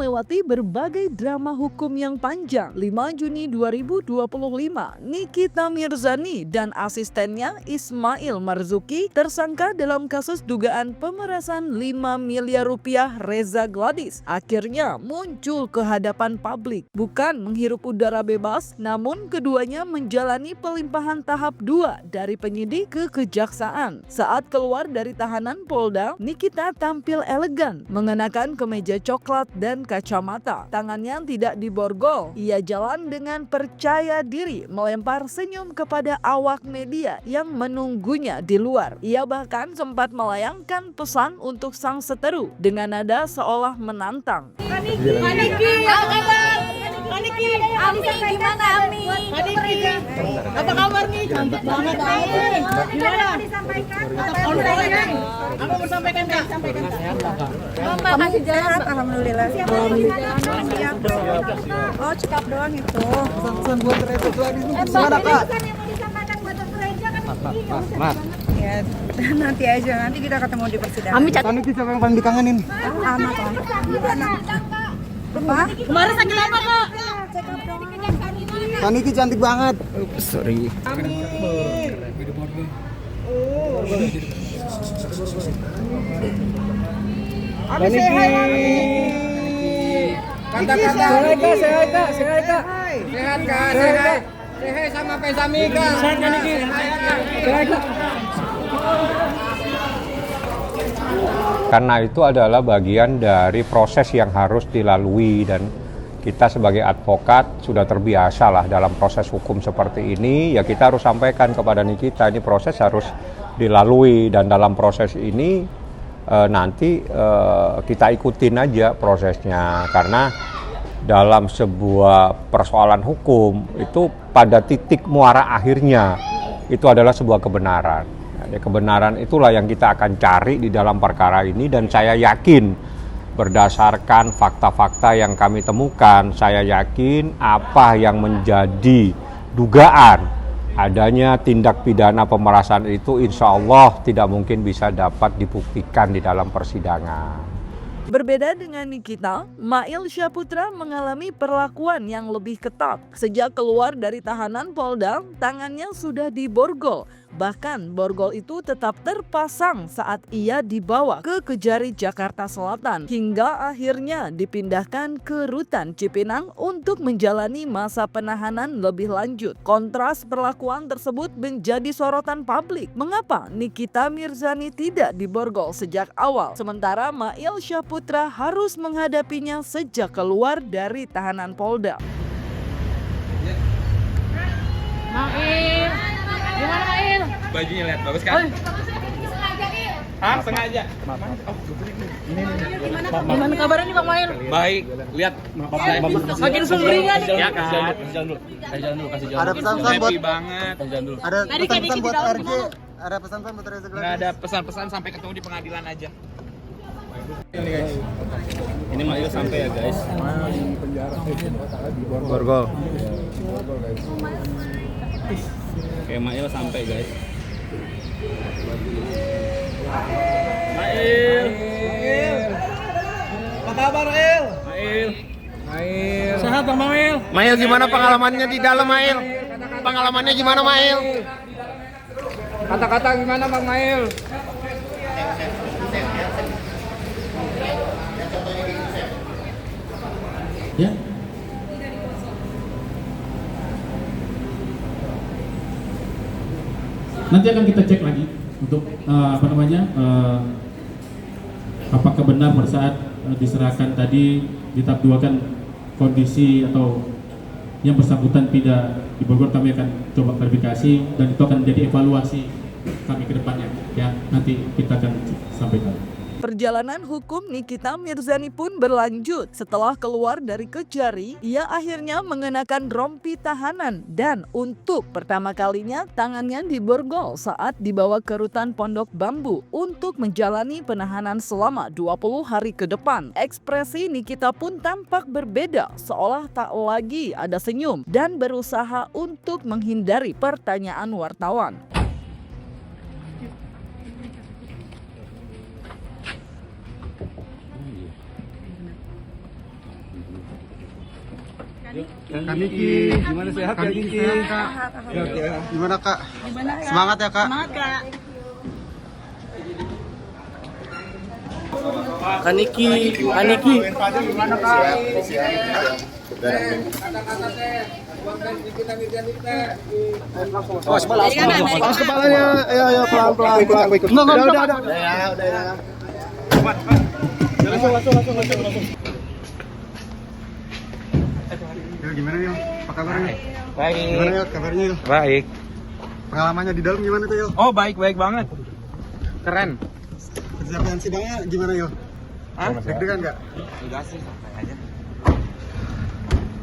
melewati berbagai drama hukum yang panjang, 5 Juni 2025, Nikita Mirzani dan asistennya Ismail Marzuki tersangka dalam kasus dugaan pemerasan 5 miliar rupiah Reza Gladys akhirnya muncul ke hadapan publik. Bukan menghirup udara bebas, namun keduanya menjalani pelimpahan tahap 2 dari penyidik ke kejaksaan. Saat keluar dari tahanan Polda, Nikita tampil elegan, mengenakan kemeja coklat dan kacamata. Tangannya tidak diborgol. Ia jalan dengan percaya diri, melempar senyum kepada awak media yang menunggunya di luar. Ia bahkan sempat melayangkan pesan untuk sang seteru dengan nada seolah menantang. Niki, apa kabar? Niki, gimana Ami? Niki, apa kabar nih? Cantik banget Ami. Gimana? Apa mau sampaikan Kak? Mama kasih sehat, alhamdulillah. Siap dong. Oh, cekap doang itu. Pesan buat Reza Gladys itu gimana Kak? Mas. Ya, nanti aja. Nanti kita ketemu di persidangan. Niki siapa yang paling dikangenin? Anak lah. Apa? Kemarin sakit apa Kak? Niki cantik banget. Sorry. Ami sehat. Kata-kata. Sehat Kak. Sehat sama Pesami Kak. Sehat kan Niki? Karena itu adalah bagian dari proses yang harus dilalui dan kita sebagai advokat sudah terbiasa lah dalam proses hukum seperti ini. Ya kita harus sampaikan kepada Nikita ini proses harus dilalui dan dalam proses ini nanti kita ikutin aja prosesnya karena dalam sebuah persoalan hukum itu pada titik muara akhirnya itu adalah sebuah kebenaran. Ya, kebenaran itulah yang kita akan cari di dalam perkara ini dan saya yakin berdasarkan fakta-fakta yang kami temukan, saya yakin apa yang menjadi dugaan adanya tindak pidana pemerasan itu insya Allah tidak mungkin bisa dapat dibuktikan di dalam persidangan. Berbeda dengan Nikita, Mail Syaputra mengalami perlakuan yang lebih ketat. Sejak keluar dari tahanan Polda, tangannya sudah diborgol. Bahkan borgol itu tetap terpasang saat ia dibawa ke Kejari Jakarta Selatan hingga akhirnya dipindahkan ke Rutan Cipinang untuk menjalani masa penahanan lebih lanjut. Kontras perlakuan tersebut menjadi sorotan publik. Mengapa Nikita Mirzani tidak diborgol sejak awal, sementara Mail Syaputra harus menghadapinya sejak keluar dari tahanan Polda? Mail, gimana Mail? Bajunya lihat bagus kan? Ah, sengaja. Gimana kabarnya nih Bang Mail? Baik, lihat. Makin sumringah nih. Ya kan? Ada pesan-pesan buat Happy banget. ada pesan-pesan buat RJ. Ada pesan-pesan buat Reza Nggak Gladys. ada pesan-pesan sampai ketemu di pengadilan aja. Ini Mail sampai ya guys. Borgol. Oke, Mail sampai guys. Mail. Apa kabar, El? Mail. Sehat Bang Mail? Mail gimana pengalamannya di dalam Mail? Pengalamannya gimana Mail? Kata-kata gimana, Bang Mail? Ya. Nanti akan kita cek lagi untuk apakah benar pada saat diserahkan tadi di tahap 2 kan kondisi atau yang bersangkutan tidak di Bogor. Kami akan coba klarifikasi dan itu akan menjadi evaluasi kami ke depannya ya, nanti kita akan sampaikan. Perjalanan hukum Nikita Mirzani pun berlanjut. Setelah keluar dari Kejari, ia akhirnya mengenakan rompi tahanan dan untuk pertama kalinya tangannya diborgol saat dibawa ke Rutan Pondok Bambu untuk menjalani penahanan selama 20 hari ke depan. Ekspresi Nikita pun tampak berbeda, seolah tak lagi ada senyum dan berusaha untuk menghindari pertanyaan wartawan. Kak Niki, gimana sehat Kak Niki? Gimana Kak? Semangat ya Kak. Semangat Kak. Kaniki. Gimana Kak? Awas kepalanya. Ayo pelan-pelan. Udah. Langsung. Gimana Yo? Apa kabarnya? Baik. Gimana Yo kabarnya Yo? Baik. Pengalamannya di dalam gimana tuh Yo? Oh, baik banget. Keren. Persiapan sidangnya gimana Yo? Deg-degan nggak? Enggak sih, aja.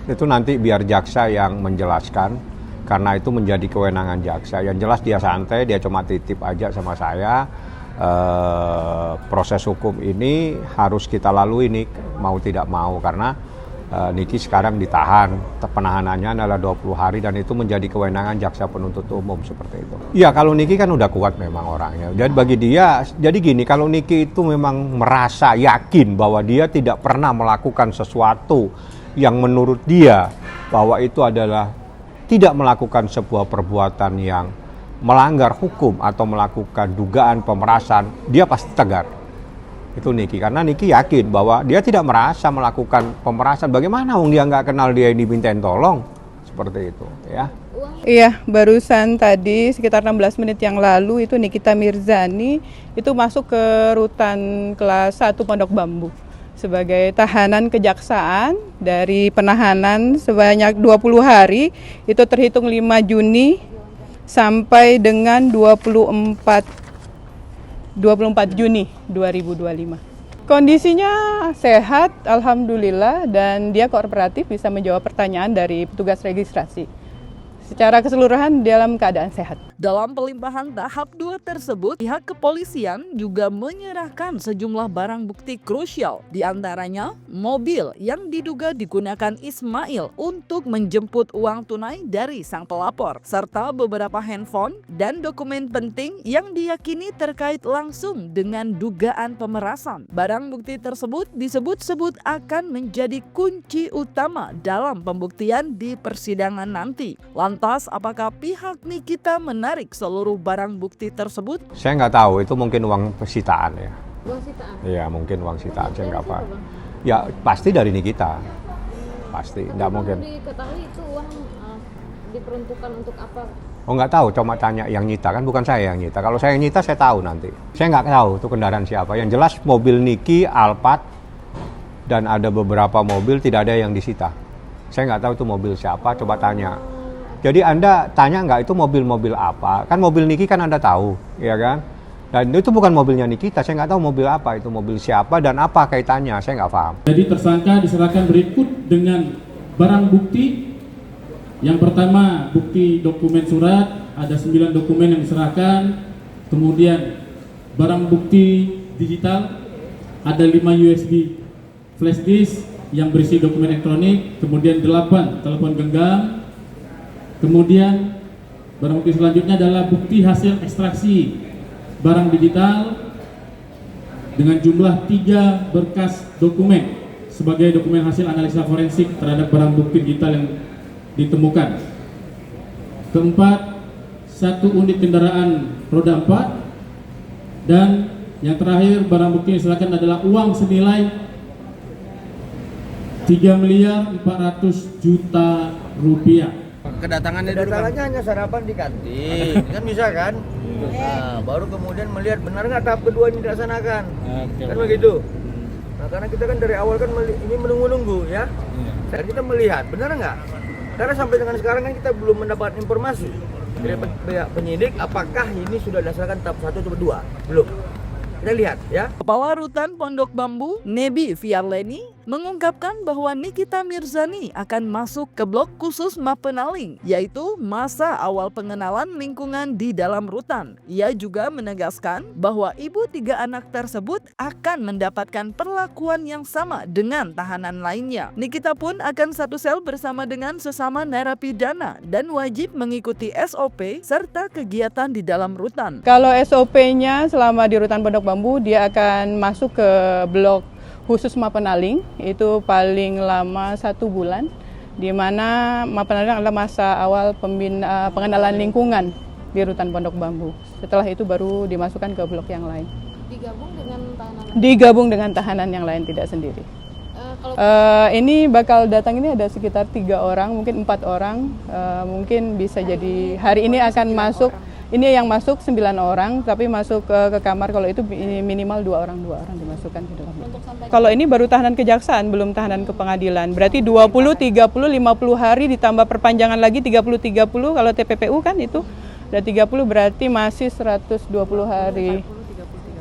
Itu nanti biar jaksa yang menjelaskan, karena itu menjadi kewenangan jaksa. Yang jelas dia santai, dia cuma titip aja sama saya. Proses hukum ini harus kita lalui nih, mau tidak mau, karena Niki sekarang ditahan, penahanannya adalah 20 hari dan itu menjadi kewenangan jaksa penuntut umum seperti itu. Iya, kalau Niki kan udah kuat memang orangnya. Jadi bagi dia, jadi gini, kalau Niki itu memang merasa yakin bahwa dia tidak pernah melakukan sesuatu yang menurut dia bahwa itu adalah tidak melakukan sebuah perbuatan yang melanggar hukum atau melakukan dugaan pemerasan, dia pasti tegar. Itu Niki, karena Niki yakin bahwa dia tidak merasa melakukan pemerasan. Bagaimana dia nggak kenal dia dimintain tolong seperti itu ya. Iya, barusan tadi sekitar 16 menit yang lalu itu Nikita Mirzani itu masuk ke rutan kelas 1 Pondok Bambu sebagai tahanan kejaksaan dari penahanan sebanyak 20 hari, itu terhitung 5 Juni sampai dengan 24 Juni 2025. Kondisinya sehat, alhamdulillah, dan dia kooperatif bisa menjawab pertanyaan dari petugas registrasi. Secara keseluruhan dalam keadaan sehat. Dalam pelimpahan tahap 2 tersebut, pihak kepolisian juga menyerahkan sejumlah barang bukti krusial, di antaranya mobil yang diduga digunakan Ismail untuk menjemput uang tunai dari sang pelapor, serta beberapa handphone dan dokumen penting yang diyakini terkait langsung dengan dugaan pemerasan. Barang bukti tersebut disebut-sebut akan menjadi kunci utama dalam pembuktian di persidangan nanti. Lantas, apakah pihak Nikita menarik seluruh barang bukti tersebut? Saya nggak tahu, itu mungkin uang sitaan ya. Uang sitaan? Iya, mungkin uang sitaan, saya nggak paham. Ya, pasti dari Nikita. Pasti, nggak mungkin. Diketahui itu uang diperuntukkan untuk apa? Oh, nggak tahu, cuma tanya yang nyita, kan bukan saya yang nyita. Kalau saya yang nyita, saya tahu nanti. Saya nggak tahu itu kendaraan siapa. Yang jelas mobil Niki, Alphard, dan ada beberapa mobil tidak ada yang disita. Saya nggak tahu itu mobil siapa, coba tanya. Jadi Anda tanya nggak itu mobil-mobil apa? Kan mobil Niki kan Anda tahu, ya kan? Dan itu bukan mobilnya Nikita, saya nggak tahu mobil apa, itu mobil siapa dan apa kaitannya, saya nggak paham. Jadi tersangka diserahkan berikut dengan barang bukti. Yang pertama, bukti dokumen surat, ada 9 dokumen yang diserahkan. Kemudian barang bukti digital, ada 5 USB flash disk yang berisi dokumen elektronik, kemudian 8 telepon genggam. Kemudian barang bukti selanjutnya adalah bukti hasil ekstraksi barang digital dengan jumlah 3 berkas dokumen sebagai dokumen hasil analisa forensik terhadap barang bukti digital yang ditemukan. Keempat, 1 unit kendaraan roda 4, dan yang terakhir barang bukti yang diserahkan adalah uang senilai 3.400.000.000 rupiah. Kedatangannya hanya sarapan di kantin, kan bisa kan? Nah, baru kemudian melihat benar nggak tahap kedua ini dilaksanakan, kan begitu. Nah, karena kita kan dari awal kan ini menunggu-nunggu ya, dan kita melihat benar nggak? Karena sampai dengan sekarang kan kita belum mendapat informasi dari pihak penyidik apakah ini sudah dilaksanakan tahap 1 atau 2, belum. Kita lihat ya. Kepala Rutan Pondok Bambu, Nebi Fiarleni, mengungkapkan bahwa Nikita Mirzani akan masuk ke blok khusus Mapenaling, yaitu masa awal pengenalan lingkungan di dalam rutan. Ia juga menegaskan bahwa ibu 3 anak tersebut akan mendapatkan perlakuan yang sama dengan tahanan lainnya. Nikita pun akan satu sel bersama dengan sesama narapidana dan wajib mengikuti SOP serta kegiatan di dalam rutan. Kalau SOP-nya selama di rutan Pondok Bambu, dia akan masuk ke blok khusus Mapenaling, itu paling lama 1 bulan. di mana pengenalan adalah masa awal pengenalan lingkungan di rutan Pondok Bambu. Setelah itu baru dimasukkan ke blok yang lain. Digabung dengan tahanan? Digabung dengan tahanan yang lain, tidak sendiri. Ini bakal datang ini ada sekitar 3 orang, mungkin 4 orang, mungkin bisa jadi hari ini akan masuk. Ini yang masuk 9 orang, tapi masuk ke kamar kalau itu minimal 2 orang dimasukkan ke dalam. Kalau ini baru tahanan kejaksaan, belum tahanan ke pengadilan. Berarti 20, 30, 50 hari ditambah perpanjangan lagi 30 kalau TPPU kan itu udah 30 berarti masih 120 hari.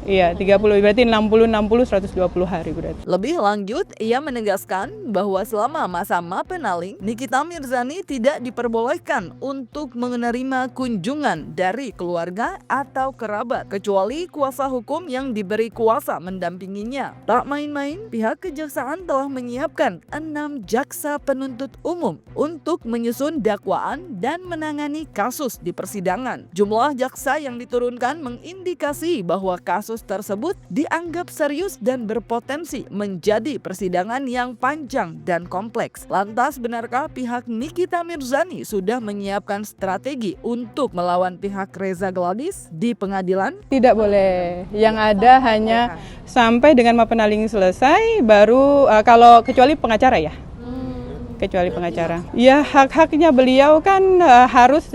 Iya, 30 berarti 60 120 hari berarti. Lebih lanjut, ia menegaskan bahwa selama masa Mappenaling, Nikita Mirzani tidak diperbolehkan untuk menerima kunjungan dari keluarga atau kerabat, kecuali kuasa hukum yang diberi kuasa mendampinginya. Tak main-main, pihak kejaksaan telah menyiapkan 6 jaksa penuntut umum untuk menyusun dakwaan dan menangani kasus di persidangan. Jumlah jaksa yang diturunkan mengindikasi bahwa kasus tersebut dianggap serius dan berpotensi menjadi persidangan yang panjang dan kompleks. Lantas, benarkah pihak Nikita Mirzani sudah menyiapkan strategi untuk melawan pihak Reza Gladys di pengadilan? Tidak boleh. Yang ada hanya sampai dengan Mappenaling selesai, baru kalau kecuali pengacara ya. Kecuali pengacara. Ya, hak-haknya beliau kan harus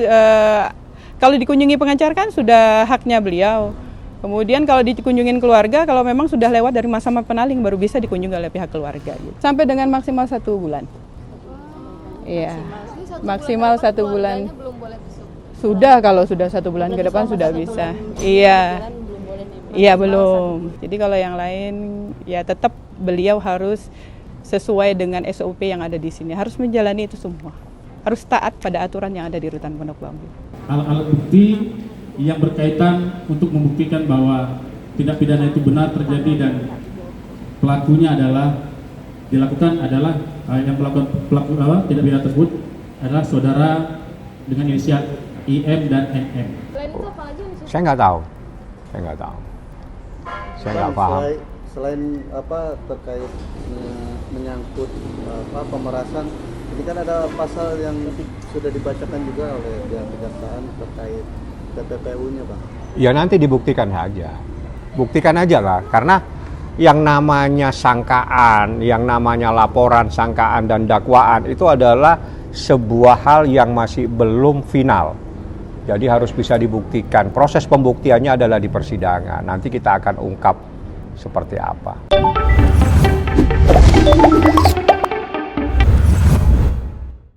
kalau dikunjungi pengacara kan sudah haknya beliau. Kemudian kalau dikunjungin keluarga, kalau memang sudah lewat dari masa Mappenaling baru bisa dikunjungi oleh pihak keluarga. Gitu. Sampai dengan maksimal 1 bulan. Iya, maksimal 1 bulan. Belum boleh besok. Sudah, kalau sudah 1 bulan ke depan sudah bisa. Iya, iya belum. Jadi kalau yang lain ya tetap beliau harus sesuai dengan SOP yang ada di sini. Harus menjalani itu semua. Harus taat pada aturan yang ada di rutan Pondok Bambu. Alat-alat bukti yang berkaitan untuk membuktikan bahwa tindak pidana itu benar terjadi dan pelakunya dilakukan adalah yang melakukan tindak pidana tersebut adalah saudara dengan inisial IM dan NM. Selain itu apa lagi yang disusun? Saya nggak tahu. Saya nggak paham. Selain terkait menyangkut pemerasan, ini kan ada pasal yang sudah dibacakan juga oleh pihak kejaksaan terkait TPPU-nya, Bang. Ya nanti dibuktikan aja. Buktikan aja lah, karena yang namanya sangkaan, yang namanya laporan, sangkaan, dan dakwaan itu adalah sebuah hal yang masih belum final. Jadi harus bisa dibuktikan. Proses pembuktiannya adalah di persidangan. Nanti kita akan ungkap seperti apa.